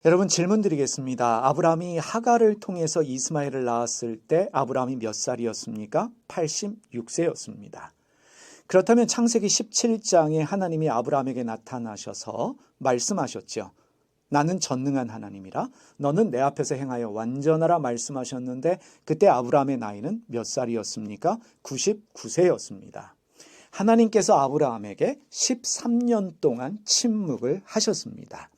여러분 질문 드리겠습니다. 아브라함이 하갈을 통해서 이스마엘을 낳았을 때 아브라함이 몇 살이었습니까? 86세였습니다. 그렇다면 창세기 17장에 하나님이 아브라함에게 나타나셔서 말씀하셨죠. 나는 전능한 하나님이라 너는 내 앞에서 행하여 완전하라 말씀하셨는데 그때 아브라함의 나이는 몇 살이었습니까? 99세였습니다. 하나님께서 아브라함에게 13년 동안 침묵을 하셨습니다.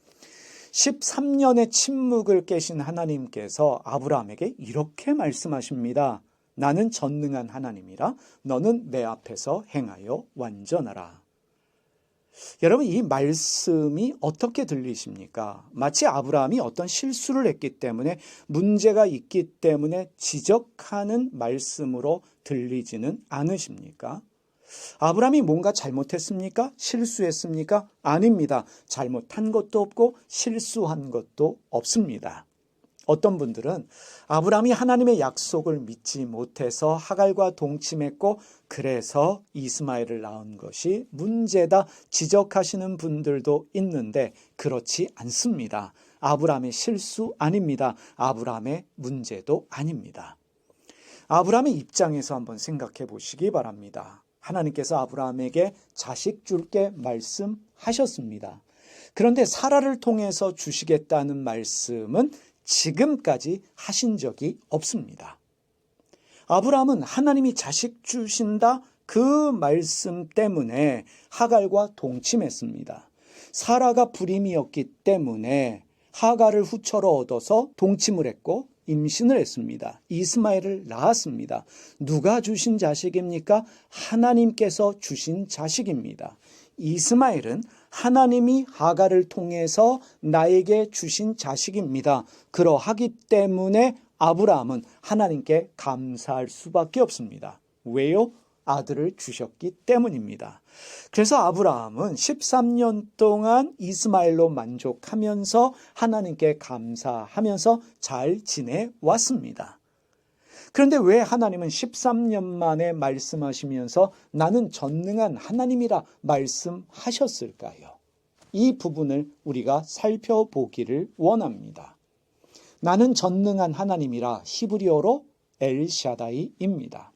13년의 침묵을 깨신 하나님께서 아브라함에게 이렇게 말씀하십니다. 나는 전능한 하나님이라 너는 내 앞에서 행하여 완전하라. 여러분, 이 말씀이 어떻게 들리십니까? 마치 아브라함이 어떤 실수를 했기 때문에 문제가 있기 때문에 지적하는 말씀으로 들리지는 않으십니까? 아브라함이 뭔가 잘못했습니까? 실수했습니까? 아닙니다. 잘못한 것도 없고 실수한 것도 없습니다. 어떤 분들은 아브라함이 하나님의 약속을 믿지 못해서 하갈과 동침했고 그래서 이스마엘을 낳은 것이 문제다 지적하시는 분들도 있는데 그렇지 않습니다. 아브라함의 실수 아닙니다. 아브라함의 문제도 아닙니다. 아브라함의 입장에서 한번 생각해 보시기 바랍니다. 하나님께서 아브라함에게 자식 줄게 말씀하셨습니다. 그런데 사라를 통해서 주시겠다는 말씀은 지금까지 하신 적이 없습니다. 아브라함은 하나님이 자식 주신다 그 말씀 때문에 하갈과 동침했습니다. 사라가 불임이었기 때문에 하갈을 후처로 얻어서 동침을 했고 임신을 했습니다. 이스마엘을 낳았습니다. 누가 주신 자식입니까? 하나님께서 주신 자식입니다. 이스마엘은 하나님이 하갈을 통해서 나에게 주신 자식입니다. 그러하기 때문에 아브라함은 하나님께 감사할 수밖에 없습니다. 왜요? 아들을 주셨기 때문입니다. 그래서 아브라함은 13년 동안 이스마엘로 만족하면서 하나님께 감사하면서 잘 지내왔습니다. 그런데 왜 하나님은 13년 만에 말씀하시면서 나는 전능한 하나님이라 말씀하셨을까요? 이 부분을 우리가 살펴보기를 원합니다. 나는 전능한 하나님이라 히브리어로 엘샤다이입니다.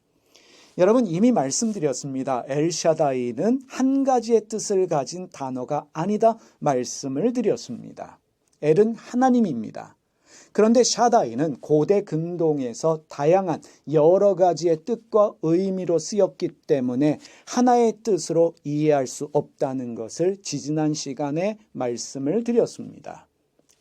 여러분 이미 말씀드렸습니다. 엘샤다이는 한 가지의 뜻을 가진 단어가 아니다 말씀을 드렸습니다. 엘은 하나님입니다. 그런데 샤다이는 고대 근동에서 다양한 여러 가지의 뜻과 의미로 쓰였기 때문에 하나의 뜻으로 이해할 수 없다는 것을 지지난 시간에 말씀을 드렸습니다.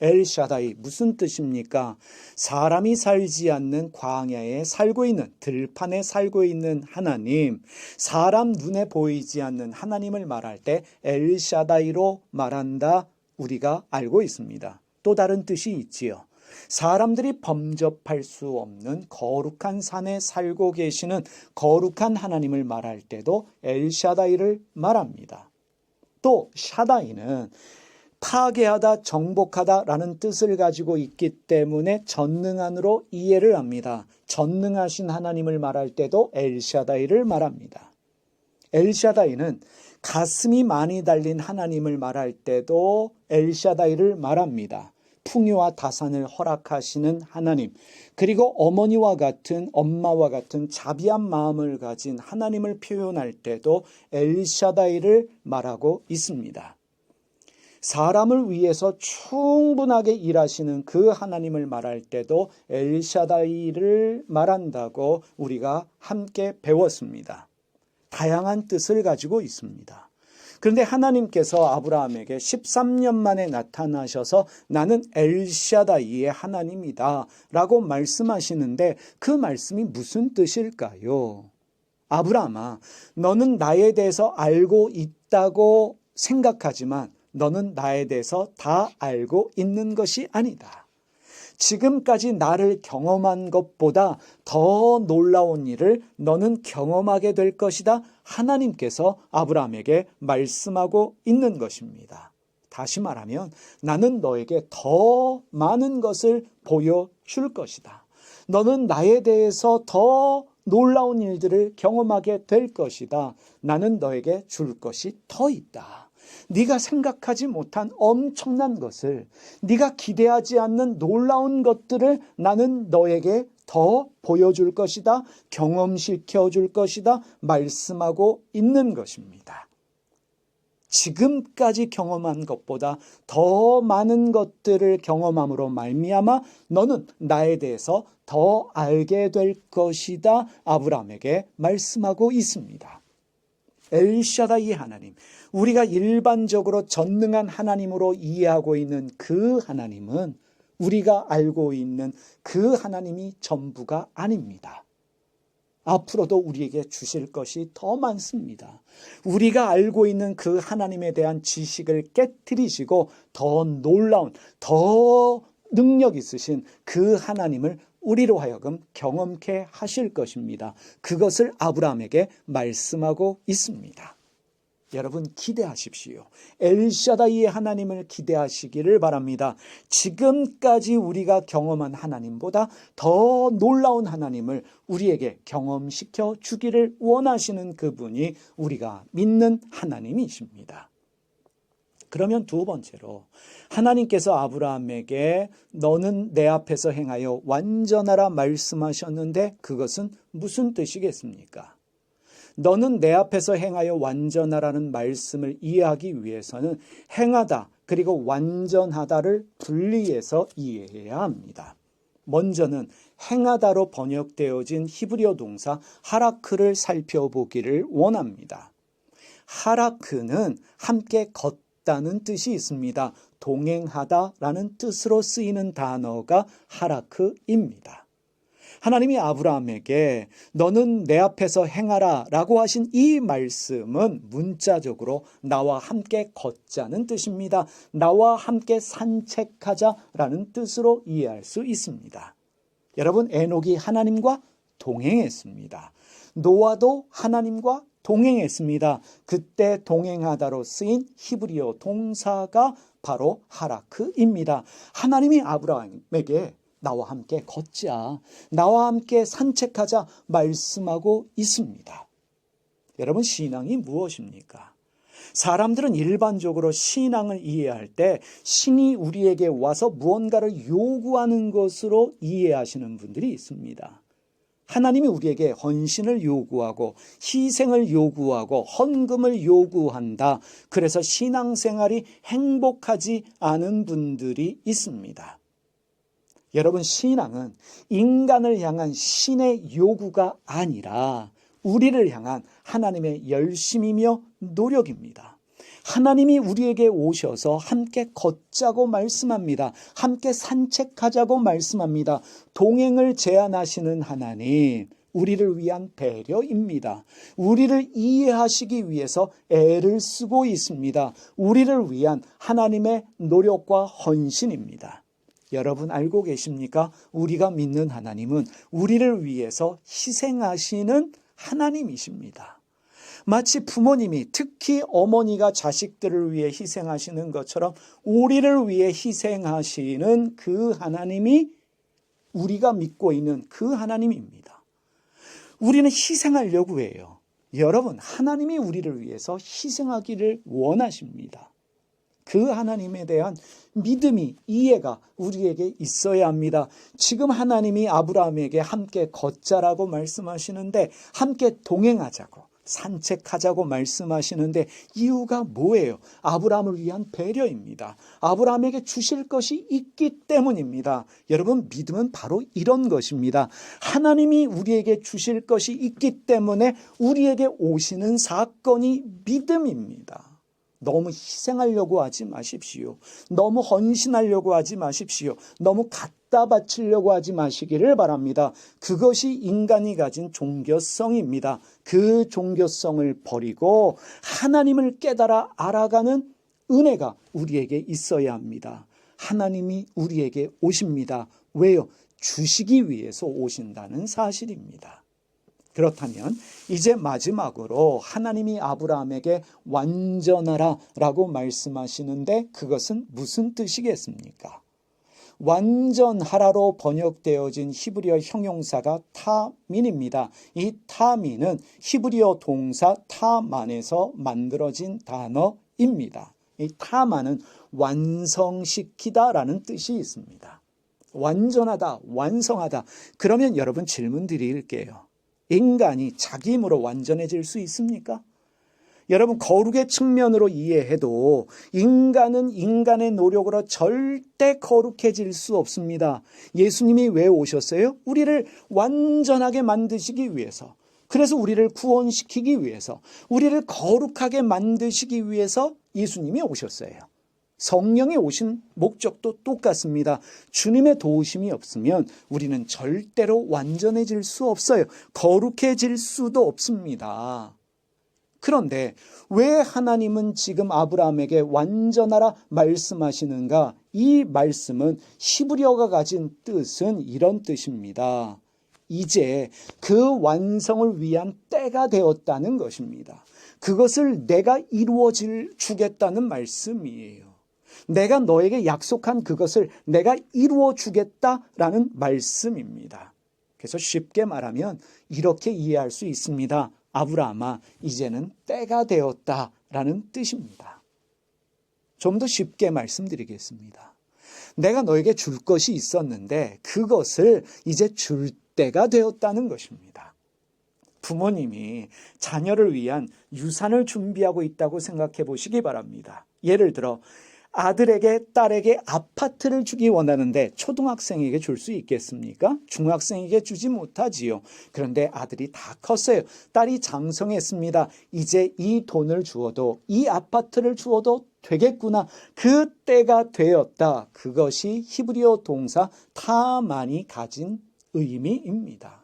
엘샤다이 무슨 뜻입니까? 사람이 살지 않는 광야에 살고 있는 들판에 살고 있는 하나님, 사람 눈에 보이지 않는 하나님을 말할 때 엘샤다이로 말한다 우리가 알고 있습니다. 또 다른 뜻이 있지요. 사람들이 범접할 수 없는 거룩한 산에 살고 계시는 거룩한 하나님을 말할 때도 엘샤다이를 말합니다. 또 샤다이는 파괴하다, 정복하다라는 뜻을 가지고 있기 때문에 전능한으로 이해를 합니다. 전능하신 하나님을 말할 때도 엘샤다이를 말합니다. 엘샤다이는 가슴이 많이 달린 하나님을 말할 때도 엘샤다이를 말합니다. 풍요와 다산을 허락하시는 하나님, 그리고 어머니와 같은 엄마와 같은 자비한 마음을 가진 하나님을 표현할 때도 엘샤다이를 말하고 있습니다. 사람을 위해서 충분하게 일하시는 그 하나님을 말할 때도 엘샤다이를 말한다고 우리가 함께 배웠습니다. 다양한 뜻을 가지고 있습니다. 그런데 하나님께서 아브라함에게 13년 만에 나타나셔서 나는 엘샤다이의 하나님이다 라고 말씀하시는데 그 말씀이 무슨 뜻일까요? 아브라함아, 너는 나에 대해서 알고 있다고 생각하지만 너는 나에 대해서 다 알고 있는 것이 아니다. 지금까지 나를 경험한 것보다 더 놀라운 일을 너는 경험하게 될 것이다. 하나님께서 아브라함에게 말씀하고 있는 것입니다. 다시 말하면 나는 너에게 더 많은 것을 보여줄 것이다. 너는 나에 대해서 더 놀라운 일들을 경험하게 될 것이다. 나는 너에게 줄 것이 더 있다. 네가 생각하지 못한 엄청난 것을, 네가 기대하지 않는 놀라운 것들을 나는 너에게 더 보여줄 것이다, 경험시켜 줄 것이다 말씀하고 있는 것입니다. 지금까지 경험한 것보다 더 많은 것들을 경험함으로 말미암아 너는 나에 대해서 더 알게 될 것이다 아브라함에게 말씀하고 있습니다. 엘샤다이 하나님, 우리가 일반적으로 전능한 하나님으로 이해하고 있는 그 하나님은 우리가 알고 있는 그 하나님이 전부가 아닙니다. 앞으로도 우리에게 주실 것이 더 많습니다. 우리가 알고 있는 그 하나님에 대한 지식을 깨트리시고 더 놀라운, 더 능력 있으신 그 하나님을 우리로 하여금 경험케 하실 것입니다. 그것을 아브라함에게 말씀하고 있습니다. 여러분 기대하십시오. 엘샤다이의 하나님을 기대하시기를 바랍니다. 지금까지 우리가 경험한 하나님보다 더 놀라운 하나님을 우리에게 경험시켜 주기를 원하시는 그분이 우리가 믿는 하나님이십니다. 그러면 두 번째로 하나님께서 아브라함에게 너는 내 앞에서 행하여 완전하라 말씀하셨는데 그것은 무슨 뜻이겠습니까? 너는 내 앞에서 행하여 완전하라는 말씀을 이해하기 위해서는 행하다 그리고 완전하다를 분리해서 이해해야 합니다. 먼저는 행하다로 번역되어진 히브리어 동사 하라크를 살펴보기를 원합니다. 하라크는 함께 걷다는 뜻이 있습니다. 동행하다라는 뜻으로 쓰이는 단어가 하라크입니다. 하나님이 아브라함에게 너는 내 앞에서 행하라 라고 하신 이 말씀은 문자적으로 나와 함께 걷자는 뜻입니다. 나와 함께 산책하자라는 뜻으로 이해할 수 있습니다. 여러분, 에녹이 하나님과 동행했습니다. 노아도 하나님과 동행했습니다. 그때 동행하다로 쓰인 히브리어 동사가 바로 하라크입니다. 하나님이 아브라함에게 나와 함께 걷자, 나와 함께 산책하자 말씀하고 있습니다. 여러분, 신앙이 무엇입니까? 사람들은 일반적으로 신앙을 이해할 때 신이 우리에게 와서 무언가를 요구하는 것으로 이해하시는 분들이 있습니다. 하나님이 우리에게 헌신을 요구하고 희생을 요구하고 헌금을 요구한다. 그래서 신앙생활이 행복하지 않은 분들이 있습니다. 여러분, 신앙은 인간을 향한 신의 요구가 아니라 우리를 향한 하나님의 열심이며 노력입니다. 하나님이 우리에게 오셔서 함께 걷자고 말씀합니다. 함께 산책하자고 말씀합니다. 동행을 제안하시는 하나님, 우리를 위한 배려입니다. 우리를 이해하시기 위해서 애를 쓰고 있습니다. 우리를 위한 하나님의 노력과 헌신입니다. 여러분 알고 계십니까? 우리가 믿는 하나님은 우리를 위해서 희생하시는 하나님이십니다. 마치 부모님이, 특히 어머니가 자식들을 위해 희생하시는 것처럼 우리를 위해 희생하시는 그 하나님이 우리가 믿고 있는 그 하나님입니다. 우리는 희생하려고 해요. 여러분, 하나님이 우리를 위해서 희생하기를 원하십니다. 그 하나님에 대한 믿음이, 이해가 우리에게 있어야 합니다. 지금 하나님이 아브라함에게 함께 걷자라고 말씀하시는데, 함께 동행하자고, 산책하자고 말씀하시는데 이유가 뭐예요? 아브라함을 위한 배려입니다. 아브라함에게 주실 것이 있기 때문입니다. 여러분, 믿음은 바로 이런 것입니다. 하나님이 우리에게 주실 것이 있기 때문에 우리에게 오시는 사건이 믿음입니다. 너무 희생하려고 하지 마십시오. 너무 헌신하려고 하지 마십시오. 너무 갖다 바치려고 하지 마시기를 바랍니다. 그것이 인간이 가진 종교성입니다. 그 종교성을 버리고 하나님을 깨달아 알아가는 은혜가 우리에게 있어야 합니다. 하나님이 우리에게 오십니다. 왜요? 주시기 위해서 오신다는 사실입니다. 그렇다면 이제 마지막으로 하나님이 아브라함에게 완전하라 라고 말씀하시는데 그것은 무슨 뜻이겠습니까? 완전하라로 번역되어진 히브리어 형용사가 타민입니다. 이 타민은 히브리어 동사 타만에서 만들어진 단어입니다. 입니다. 이 타마는 완성시키다라는 뜻이 있습니다. 완전하다, 완성하다. 그러면 여러분 질문 드릴게요. 인간이 자기 힘으로 완전해질 수 있습니까? 여러분 거룩의 측면으로 이해해도 인간은 인간의 노력으로 절대 거룩해질 수 없습니다. 예수님이 왜 오셨어요? 우리를 완전하게 만드시기 위해서. 그래서 우리를 구원시키기 위해서, 우리를 거룩하게 만드시기 위해서 예수님이 오셨어요. 성령이 오신 목적도 똑같습니다. 주님의 도우심이 없으면 우리는 절대로 완전해질 수 없어요. 거룩해질 수도 없습니다. 그런데 왜 하나님은 지금 아브라함에게 완전하라 말씀하시는가? 이 말씀은 히브리어가 가진 뜻은 이런 뜻입니다. 이제 그 완성을 위한 때가 되었다는 것입니다. 그것을 내가 이루어 주겠다는 말씀이에요. 내가 너에게 약속한 그것을 내가 이루어 주겠다라는 말씀입니다. 그래서 쉽게 말하면 이렇게 이해할 수 있습니다. 아브라함아, 이제는 때가 되었다라는 뜻입니다. 좀 더 쉽게 말씀드리겠습니다. 내가 너에게 줄 것이 있었는데 그것을 이제 줄 때가 되었다는 것입니다. 부모님이 자녀를 위한 유산을 준비하고 있다고 생각해 보시기 바랍니다. 예를 들어 아들에게 딸에게 아파트를 주기 원하는데 초등학생에게 줄 수 있겠습니까? 중학생에게 주지 못하지요. 그런데 아들이 다 컸어요. 딸이 장성했습니다. 이제 이 돈을 주어도, 이 아파트를 주어도 되겠구나. 그 때가 되었다. 그것이 히브리어 동사 타만이 가진 의미입니다.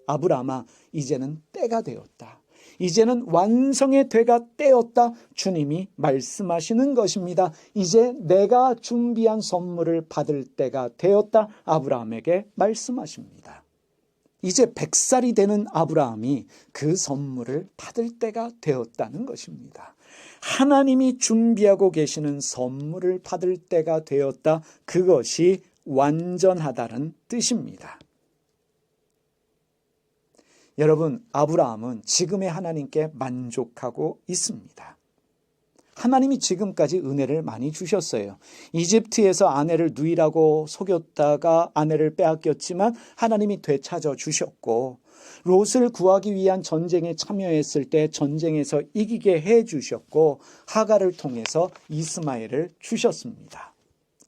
아브라함아, 이제는 때가 되었다. 이제는 완성의 때가 되었다. 주님이 말씀하시는 것입니다. 이제 내가 준비한 선물을 받을 때가 되었다. 아브라함에게 말씀하십니다. 이제 100살이 되는 아브라함이 그 선물을 받을 때가 되었다는 것입니다. 하나님이 준비하고 계시는 선물을 받을 때가 되었다. 그것이 완전하다는 뜻입니다. 여러분, 아브라함은 지금의 하나님께 만족하고 있습니다. 하나님이 지금까지 은혜를 많이 주셨어요. 이집트에서 아내를 누이라고 속였다가 아내를 빼앗겼지만 하나님이 되찾아 주셨고, 롯을 구하기 위한 전쟁에 참여했을 때 전쟁에서 이기게 해 주셨고, 하갈을 통해서 이스마엘을 주셨습니다.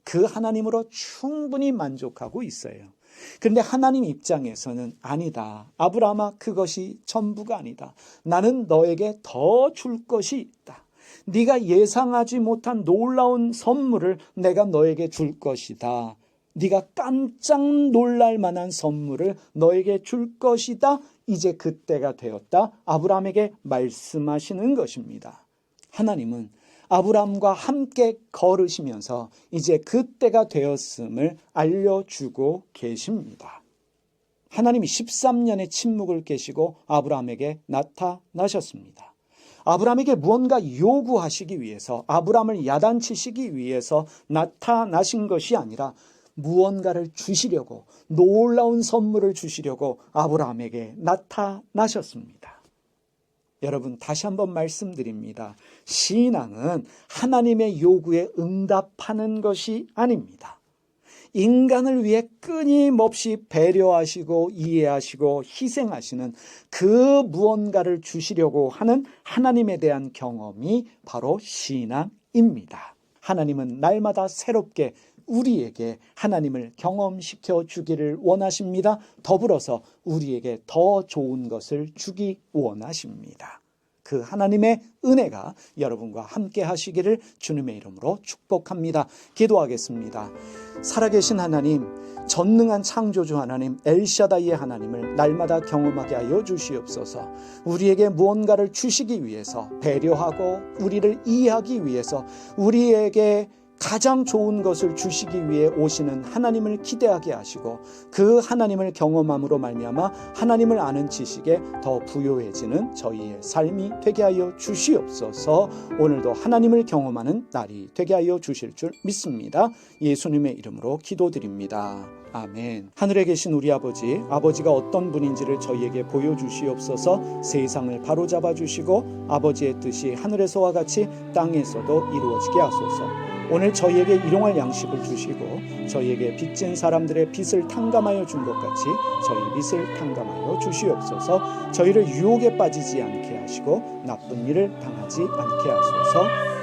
그 하나님으로 충분히 만족하고 있어요. 그런데 하나님 입장에서는 아니다. 아브라함아, 그것이 전부가 아니다. 나는 너에게 더 줄 것이 있다. 네가 예상하지 못한 놀라운 선물을 내가 너에게 줄 것이다. 네가 깜짝 놀랄 만한 선물을 너에게 줄 것이다. 이제 그때가 되었다. 아브라함에게 말씀하시는 것입니다. 하나님은 아브라함과 함께 걸으시면서 이제 그때가 되었음을 알려주고 계십니다. 하나님이 13년의 침묵을 깨시고 아브라함에게 나타나셨습니다. 아브라함에게 무언가 요구하시기 위해서, 아브라함을 야단치시기 위해서 나타나신 것이 아니라 무언가를 주시려고, 놀라운 선물을 주시려고 아브라함에게 나타나셨습니다. 여러분, 다시 한번 말씀드립니다. 신앙은 하나님의 요구에 응답하는 것이 아닙니다. 인간을 위해 끊임없이 배려하시고 이해하시고 희생하시는 그 무언가를 주시려고 하는 하나님에 대한 경험이 바로 신앙입니다. 하나님은 날마다 새롭게 우리에게 하나님을 경험시켜 주기를 원하십니다. 더불어서 우리에게 더 좋은 것을 주기 원하십니다. 그 하나님의 은혜가 여러분과 함께 하시기를 주님의 이름으로 축복합니다. 기도하겠습니다. 살아계신 하나님, 전능한 창조주 하나님, 엘샤다이의 하나님을 날마다 경험하게 하여 주시옵소서. 우리에게 무언가를 주시기 위해서, 배려하고 우리를 이해하기 위해서, 우리에게 가장 좋은 것을 주시기 위해 오시는 하나님을 기대하게 하시고 그 하나님을 경험함으로 말미암아 하나님을 아는 지식에 더 부요해지는 저희의 삶이 되게 하여 주시옵소서. 오늘도 하나님을 경험하는 날이 되게 하여 주실 줄 믿습니다. 예수님의 이름으로 기도드립니다. 아멘. 하늘에 계신 우리 아버지, 아버지가 어떤 분인지를 저희에게 보여주시옵소서. 세상을 바로잡아 주시고 아버지의 뜻이 하늘에서와 같이 땅에서도 이루어지게 하소서. 오늘 저희에게 일용할 양식을 주시고 저희에게 빚진 사람들의 빚을 탕감하여 준 것 같이 저희 빚을 탕감하여 주시옵소서. 저희를 유혹에 빠지지 않게 하시고 나쁜 일을 당하지 않게 하소서.